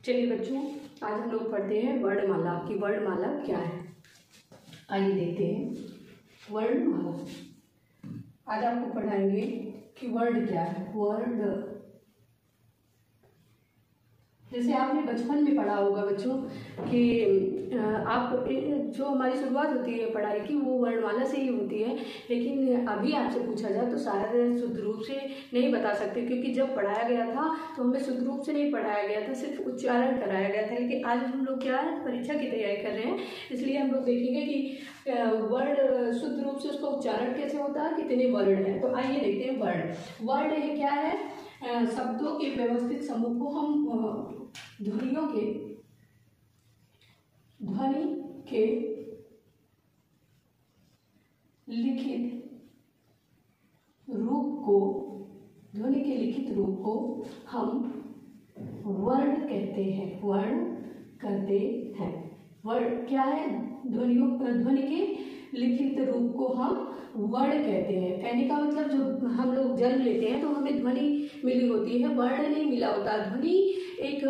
चलिए बच्चों, आज हम लोग पढ़ते हैं वर्णमाला की वर्णमाला क्या है। आइए देखते हैं वर्णमाला। आज आपको पढ़ाएंगे कि वर्ड क्या है। वर्ड जैसे आपने बचपन में पढ़ा होगा बच्चों कि आप जो हमारी शुरुआत होती है पढ़ाई की वो वर्णमाला से ही होती है, लेकिन अभी आपसे पूछा जाए तो शायद शुद्ध रूप से नहीं बता सकते, क्योंकि जब पढ़ाया गया था तो हमें शुद्ध रूप से नहीं पढ़ाया गया था, सिर्फ उच्चारण कराया गया था। लेकिन आज हम लोग क्या है, परीक्षा की तैयारी कर रहे हैं, इसलिए हम लोग देखेंगे कि वर्ड शुद्ध रूप से उसका उच्चारण कैसे होता है, कितने वर्ण हैं। तो आइए देखते हैं वर्ड। वर्ड क्या है? शब्दों के व्यवस्थित समूह को हम ध्वनि के लिखित रूप को हम वर्ण कहते हैं। वर्ण कहते हैं। वर्ड क्या है? ध्वनि के लिखित रूप को हम वर्ण कहते हैं। कहने का मतलब जो हम लोग जन्म लेते हैं तो हमें ध्वनि मिली होती है, वर्ण नहीं मिला होता। ध्वनि एक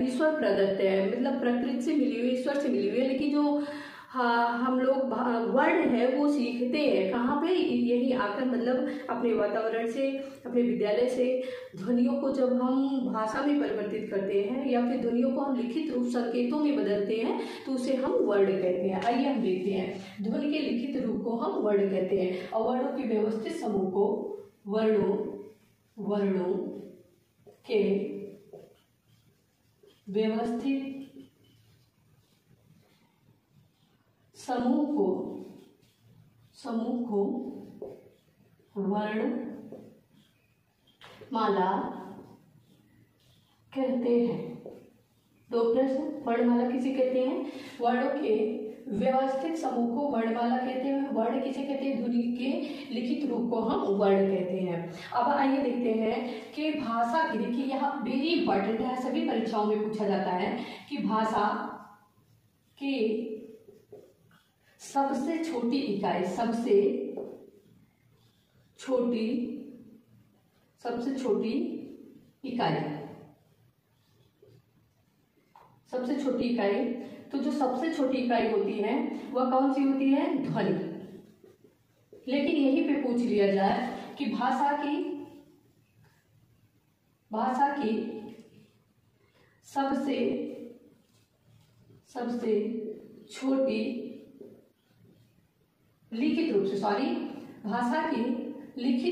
ईश्वर प्रदत्त है, मतलब प्रकृति से मिली हुई, ईश्वर से मिली हुई है। लेकिन जो हम लोग वर्ण है वो सीखते हैं कहाँ पे? यही आकर, मतलब अपने वातावरण से, अपने विद्यालय से। ध्वनियों को जब हम भाषा में परिवर्तित करते हैं या फिर ध्वनियों को हम लिखित रूप संकेतों में बदलते हैं तो उसे हम वर्ण कहते हैं। आइए हम देखते हैं। ध्वनि के लिखित रूप को हम वर्ण कहते हैं और वर्णों के व्यवस्थित समूह को वर्णों के व्यवस्थित समूह को वर्णमाला कहते हैं। दो प्रश्न। वर्णमाला किसे कहते हैं? वर्णों के व्यवस्थित समूह को वर्णमाला कहते हैं। वर्ण किसे कहते हैं? ध्वनि के लिखित रूप को हम वर्ण कहते हैं। अब आइए देखते हैं कि भाषा की, देखिए यहाँ वेरी इंपॉर्टेंट है, सभी परीक्षाओं में पूछा जाता है कि भाषा की सबसे छोटी इकाई, सबसे छोटी इकाई, तो जो सबसे छोटी इकाई होती है वह कौन सी होती है? ध्वनि। लेकिन यहीं पे पूछ लिया जाए कि भाषा की सबसे छोटी लिखित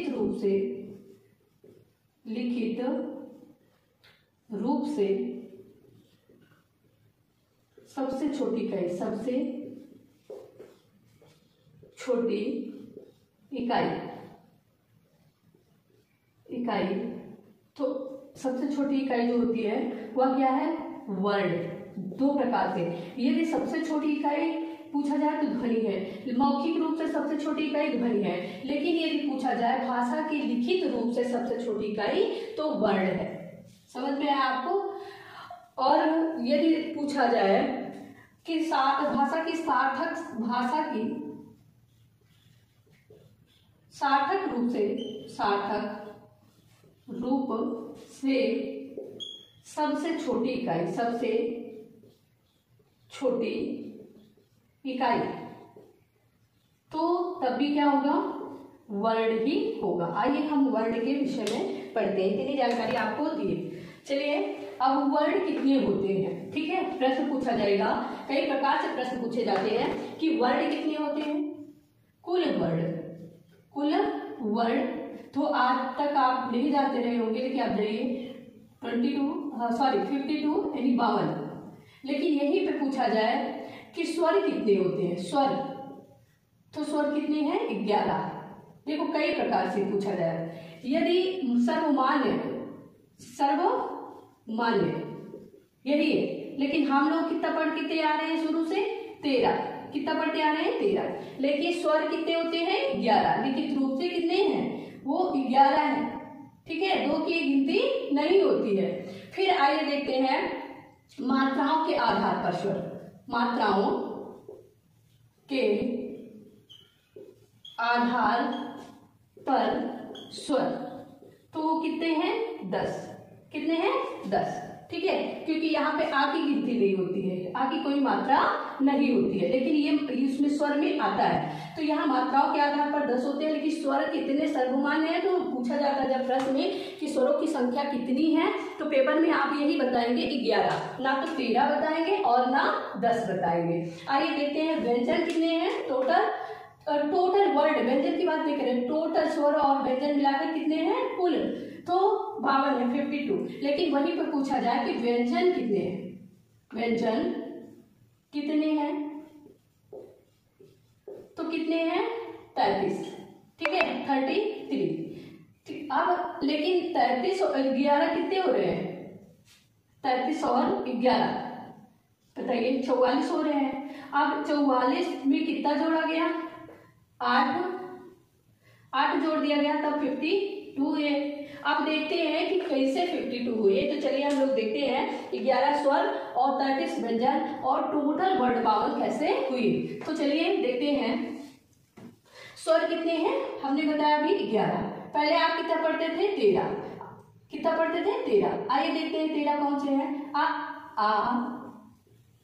रूप से सबसे छोटी इकाई, तो सबसे छोटी इकाई जो होती है वह क्या है? वर्ण। दो प्रकार से, यदि सबसे छोटी इकाई पूछा जाए तो ध्वनि है, मौखिक रूप से सबसे छोटी इकाई ध्वनि है। लेकिन यदि पूछा जाए भाषा की लिखित रूप से सबसे छोटी इकाई तो वर्ण है। समझ में आया आपको? और यदि पूछा जाए कि भाषा की सार्थक रूप से सबसे छोटी इकाई, तो तब भी क्या होगा? वर्ण ही होगा। आइए हम वर्ण के विषय में पढ़ते हैं। इतनी जानकारी आपको दिए। चलिए, अब वर्ण कितने होते हैं? ठीक है, प्रश्न पूछा जाएगा, कई प्रकार से प्रश्न पूछे जाते हैं कि वर्ण कितने होते हैं। कुल वर्ण तो आज तक आप नहीं जानते रहे होंगे, लेकिन आप जाइए 52 यानी 52। लेकिन यहीं पे पूछा जाए कि स्वर कितने होते हैं। तो स्वर कितने हैं? 11। देखो, कई प्रकार से पूछा जाए। यदि सर्वमान्य यदि, लेकिन हम लोग कितना पढ़ के तैयार हैं शुरू से? 13। कितना पढ़ते आ रहे हैं? 13। लेकिन स्वर कितने होते हैं? 11। लिखित रूप से कितने हैं? वो 11 है। ठीक है, 2 की गिनती नहीं होती है। फिर आइए देखते हैं मात्राओं के आधार पर स्वर। मात्राओं के आधार पर स्वर तो कितने हैं? 10। कितने हैं? 10। ठीक है, क्योंकि यहाँ पे आ की गिनती नहीं होती है, आ की कोई मात्रा नहीं होती है, लेकिन ये इसमें स्वर में आता है। तो यहाँ मात्राओं के आधार पर 10 होते हैं, लेकिन स्वर कितने सर्वमान्य है तो पूछा जाता है जब प्रश्न में कि स्वरों की संख्या कितनी है, तो पेपर में आप यही बताएंगे 11, ना तो 13 बताएंगे और ना 10 बताएंगे। आइए देखते हैं व्यंजन कितने हैं टोटल वर्ड, व्यंजन की बात नहीं करें, टोटल स्वर और व्यंजन मिलाकर कितने हैं कुल, तो 52 है, 52। लेकिन वहीं पर पूछा जाए कि व्यंजन कितने हैं, व्यंजन कितने हैं, तो कितने हैं 33, ठीक है 33। अब लेकिन 33 और 11 कितने हो रहे हैं, 33 और 11 बताइए 44 हो रहे हैं। अब 44 में कितना जोड़ा गया, 8 जोड़ दिया गया तब 52 है। अब देखते हैं कि कैसे 52 हुए, तो चलिए हम लोग देखते हैं 11 स्वर और 33 व्यंजन और टोटल वर्ड 52 कैसे हुई। तो चलिए देखते हैं स्वर कितने हैं, हमने बताया अभी 11, पहले आप कितना पढ़ते थे 13, कितना पढ़ते थे 13। आइए देखते हैं 13 कौन से हैं, आ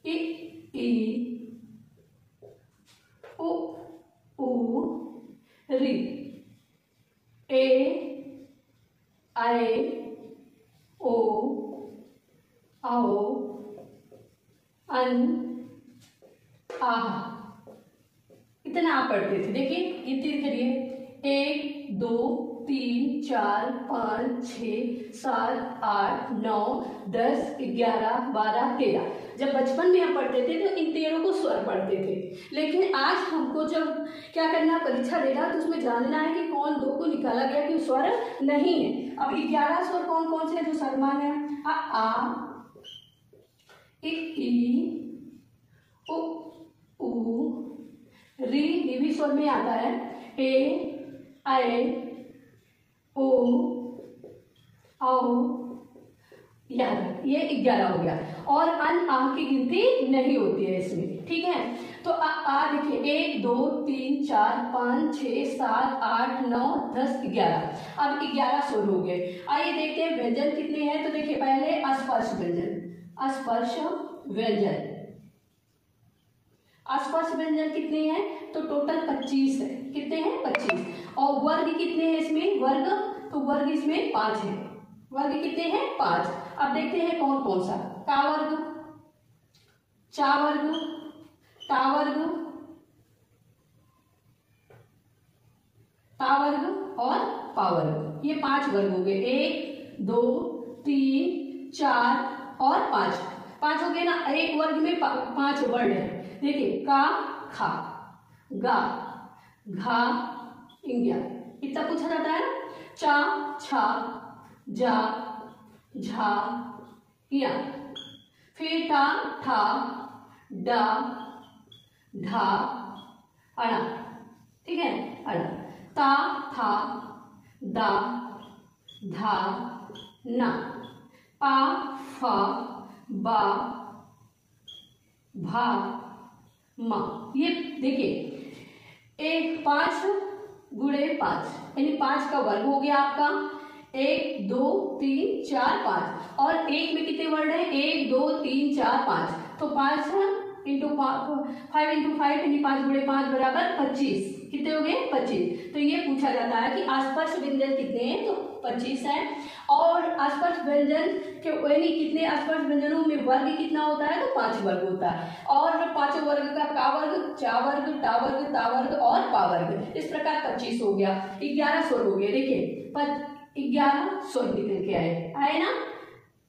ई उ री ए आए ओ आओ अन आह, इतना आप पढ़ते थे। देखिए गिनती करिए 1 2 3 4 5 6 7 8 9 10 11 12 13। जब बचपन में हम पढ़ते थे तो इन 13 को स्वर पढ़ते थे, लेकिन आज हमको जब क्या करना परीक्षा देना तो उसमें जानना है कि कौन 2 को निकाला गया कि स्वर नहीं है। अब 11 स्वर कौन कौन से हैं जो सर्वमान्य है, आ ई उ री भी स्वर में आता है, ए आए ओ आओ, ये 11 हो गया। और अन आह की गिनती नहीं होती है इसमें, ठीक है। तो आ देखिए 1 2 3 4 5 6 7 8 9 10 11, अब 11 स्वर हो गए। आइए देखते हैं व्यंजन कितने हैं, तो देखिए पहले स्पर्श व्यंजन, स्पर्श व्यंजन, स्पर्श व्यंजन कितने हैं, तो टोटल 25 है, कितने हैं 25। और वर्ग कितने हैं इसमें, वर्ग, तो वर्ग इसमें 5 है, वर्ग कितने हैं 5। अब देखते हैं कौन कौन सा, का वर्ग, चा वर्ग, टा वर्ग, ता वर्ग और पा वर्ग, ये 5 वर्ग हो गए, 1 2 3 4 और 5 हो गए ना। एक वर्ग में 5 वर्ड है, देखिए का खा गा घा इंग्या, इतना पूछा जाता है ना, चा छा जा झा या, फिर टा ठा डा ढा अड़ा, ठीक है अड़ा, ता था दा धा ना, पा फा बा भा मा। ये देखिए 5 गुणे 5 यानी 5 का वर्ग हो गया आपका, 1 2 3 4 5, और 1 में कितने वर्ड है, 1 2 3 4 5, तो 5 इंटू 5 इंटू 5 यानी 5 गुणे 5 बराबर 25, कितने हो गए 25। तो ये पूछा जाता है कि स्पर्श व्यंजन कितने हैं, तो 25 है। और स्पर्श व्यंजन के यानी कितने स्पर्श व्यंजनों में वर्ग कितना होता है, तो 5 वर्ग होता है। और 5 वर्ग का का वर्ग, चा वर्ग, टा वर्ग, ता वर्ग और पा वर्ग, इस प्रकार 25 हो गया। 11 स्वर हो गए, देखिए 11 स्वर निकल के आए ना।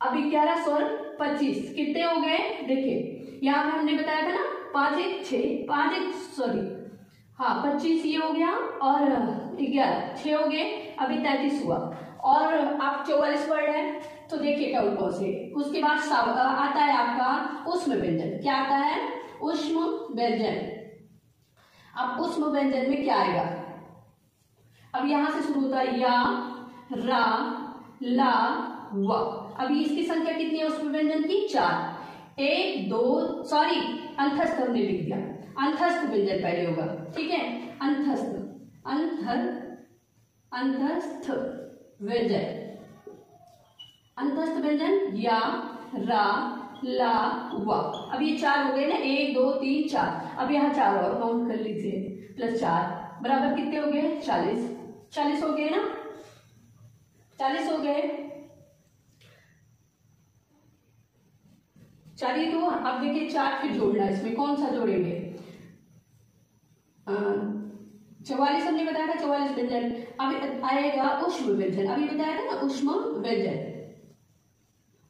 अब 11 स्वर 25 कितने हो गए, देखिए यहाँ पे हमने बताया था ना 5 1 6 हाँ 25 ये हो गया और 11 6 हो गए, अभी 33 हुआ। और आप 44 वर्ड है, तो देखिए क्या कौन से, उसके बाद आता है आपका ऊष्म व्यंजन, क्या आता है ऊष्म व्यंजन। अब ऊष्म व्यंजन में क्या आएगा, अब यहां से शुरू होता है या रा ला वा। अभी इसकी संख्या कितनी है ऊष्म व्यंजन की, 4 1 2 सॉरी अंतस्थ हमने लिख दिया, अंतस्थ व्यंजन पहले होगा, ठीक है अंतस्थ अंतस्थ व्यंजन, अंतस्थ व्यंजन या रा, ला, वा। अब ये 4 हो गए ना, 1 2 3 4। अब यहाँ 4 और काउंट कर लीजिए, प्लस 4 बराबर कितने हो गए? 40। 40 हो गए ना, 40 हो गए। चलिए तो अब देखिए 4 फिर जोड़ना है, इसमें कौन सा जोड़ेंगे? 44 हमने बताया था, 44 व्यंजन। अब आएगा उष्म व्यंजन, अभी बताया था ना उष्म व्यंजन।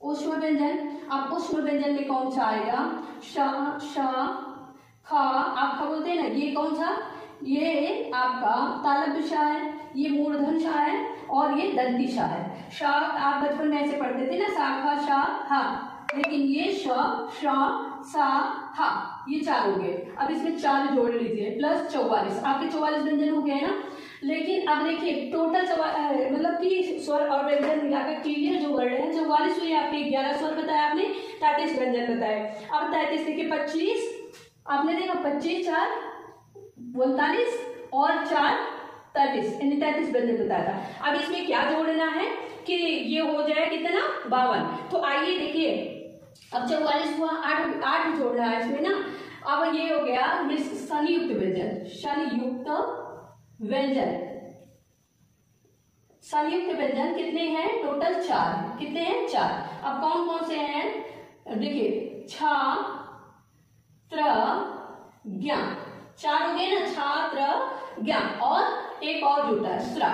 उष्म व्यंजन, अब उष्म व्यंजन में कौन सा आएगा? श, श, ख, आप खा बोलते हैं ना, ये कौन सा? ये आपका तालव्य श है, ये मूर्धन श है और ये दंती श है। श आप बचपन में ऐसे पढ़ते थे ना, सा खा शा हा, लेकिन ये श, श, सा, हा, ये 4 हो गए। अब इसमें 4 जोड़ लीजिए, प्लस 44, आपके 44 व्यंजन हो गए ना। लेकिन अब देखिए टोटल मतलब कि स्वर और व्यंजन मिलाकर क्लियर जो वर्ड है 44 हुए आपके। 11 स्वर बताया आपने, 33 व्यंजन बताए। अब 33 देखिए 25 आपने देखा, 25 4 39 और 4 33, यानी 33 व्यंजन बताया था। अब इसमें क्या जोड़ना है कि ये हो जाए कितना? 52। तो आइए देखिए, अब 44 हुआ, 8 जोड़ना है इसमें ना। अब ये हो गया संयुक्त व्यंजन, संयुक्त व्यंजन। संयुक्त व्यंजन कितने हैं? टोटल 4। कितने हैं? 4। अब कौन कौन से हैं? देखिए छ, त्र, ज्ञ, 4 हो गए ना, छात्र, ज्ञ, और एक और जुटा है स्रा,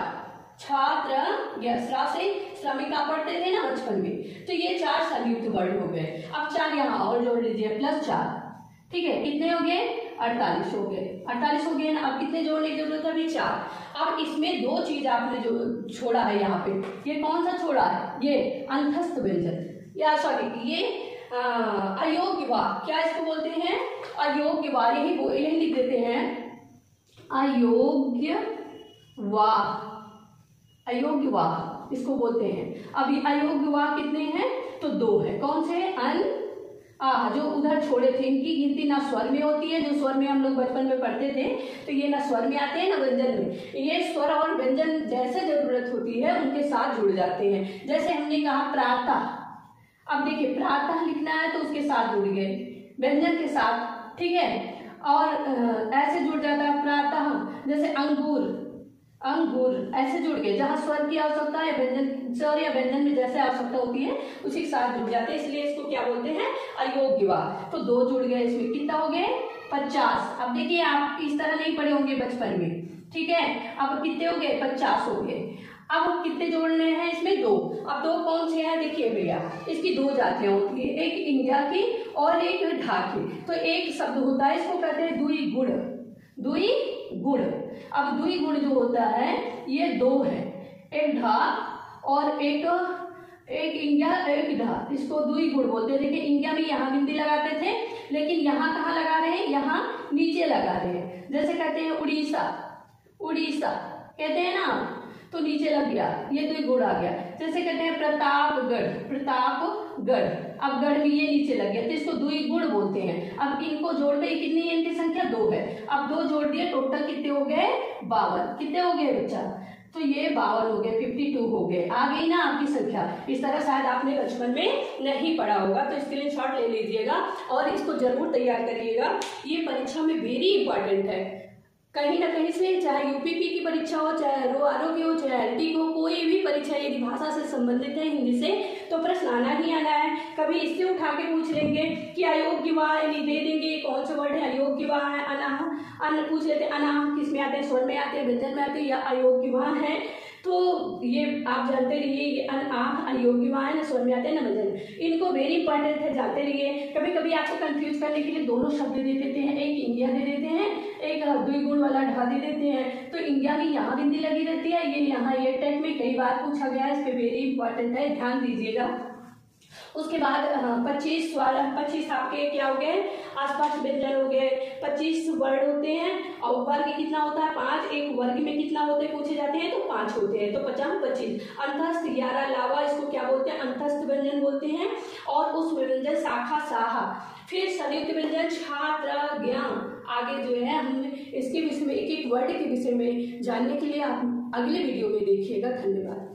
छात्र, ज्ञ। स्रा से श्रमिक आप पढ़ते थे ना बचपन में, तो ये 4 संयुक्त वर्ड हो गए। अब 4 यहाँ और जोड़ लीजिए, प्लस 4, ठीक है। कितने हो गए? 48 हो गए। 48 हो गए ना। अब कितने जोड़ने की जरूरत है? अभी 4। अब इसमें 2 चीज आपने जो छोड़ा है यहाँ पे, ये कौन सा छोड़ा है? ये अंतस्थ व्यंजन, या सॉरी ये अयोग्य वा, क्या इसको बोलते हैं? अयोग्य वा, यही लिख देते हैं, अयोग्य वा, अयोग्य वा इसको बोलते हैं। अब ये अयोग्य वा कितने हैं? तो 2 है। कौन से? अन, आ, जो उधर छोड़े थे, इनकी गिनती ना स्वर में होती है, जो स्वर में हम लोग बचपन में पढ़ते थे, तो ये ना स्वर में आते हैं ना व्यंजन में। ये स्वर और व्यंजन जैसे जरूरत होती है उनके साथ जुड़ जाते हैं। जैसे हमने कहा प्रातः, अब देखिए प्रातः लिखना है तो उसके साथ जुड़ गए व्यंजन के साथ, ठीक है। और ऐसे जुड़ जाता है प्रातः, जैसे अंगूर, अंगूर ऐसे जुड़ गए, जहां स्वर की आवश्यकता है, व्यंजन स्वर या व्यंजन में जैसे आवश्यकता होती है उसी के साथ जुड़ जाते हैं, इसलिए इसको क्या बोलते हैं? अयोग्य वा। तो 2 जुड़ गए, इसमें कितना हो गए? 50। अब देखिए आप इस तरह नहीं पढ़े होंगे बचपन में, ठीक है। अब कितने हो गए? 50 हो गए। अब कितने जोड़ने हैं इसमें? 2। अब 2 कौन से हैं? देखिए भैया, इसकी 2 जातियां होती है, एक इंडिया की और एक ढा की। तो एक शब्द होता है, इसको कहते हैं द्वि गुण, द्वि गुण। अब द्वि गुण जो होता है ये 2 है, एक ढा और एक इंडिया, एक ढा, इसको द्वि गुण बोलते हैं। देखिए इंडिया में यहाँ बिंदी लगाते थे, लेकिन यहाँ कहाँ लगा रहे हैं? यहाँ नीचे लगा रहे हैं। जैसे कहते हैं उड़ीसा, उड़ीसा कहते हैं ना, तो नीचे लग गया, ये तो गुड़ आ गया। जैसे कहते हैं प्रतापगढ़, प्रतापगढ़, अब गढ़ में ये नीचे लग गया, तो इसको द्विगुण बोलते हैं। अब इनको जोड़ में कितनी है? इनकी संख्या 2 है। अब 2 जोड़ दिए, टोटल कितने हो गए? 52। कितने हो गए बच्चा? तो ये 52 हो गए, 52 हो गए। आ गई ना आपकी संख्या। इस तरह शायद आपने बचपन में नहीं पढ़ा होगा, तो स्क्रीनशॉट ले लीजिएगा और इसको जरूर तैयार करिएगा। ये परीक्षा में वेरी इंपॉर्टेंट है, कहीं ना कहीं से, चाहे यूपीपी की परीक्षा हो, चाहे आरओ की हो, चाहे एलटी हो, कोई भी परीक्षा यदि भाषा से संबंधित है हिंदी से, तो प्रश्न आना ही आना है। कभी इससे उठा के पूछ लेंगे कि अयोग्य वा, यानी दे देंगे कौन सा वर्ड है, अयोग्य वा है, अनाह, अन पूछ लेते हैं, अनाह किस में आते हैं? स्वर में आते हैं, व्यंजन में आते हैं, या अयोग्य वा है। तो ये आप जानते रहिए, ये अनाह अयोग्य वा है ना, स्वर में आते हैं ना व्यंजन। इनको वेरी इंपॉर्टेंट है, जानते रहिए। कभी कभी आपको कंफ्यूज करने के लिए दोनों शब्द दे देते हैं, एक इंडिया दे देते हैं, एक द्विगुण वाला ढा दे देते हैं। तो इंडिया में यहाँ बिंदी लगी रहती है, ये यहाँ ये टाइप में कई बार पूछा गया है, इस पे वेरी इंपॉर्टेंट है, ध्यान दीजिएगा। उसके बाद 25 आपके क्या हो गए? आसपास व्यंजन हो गए। 25 वर्ड होते हैं और वर्ग कितना होता है? 5। एक वर्ग में कितना होते हैं पूछे जाते हैं? तो 5 होते हैं, तो 50 25। अंतस्थ 11 लावा, इसको क्या बोलते हैं? अंतस्थ व्यंजन बोलते हैं। और उस व्यंजन शाखा साहा, फिर संयुक्त व्यंजन छात्र ज्ञान। आगे जो है हम इसके विषय में, एक एक वर्ड के विषय में जानने के लिए आप अगले वीडियो में देखिएगा। धन्यवाद।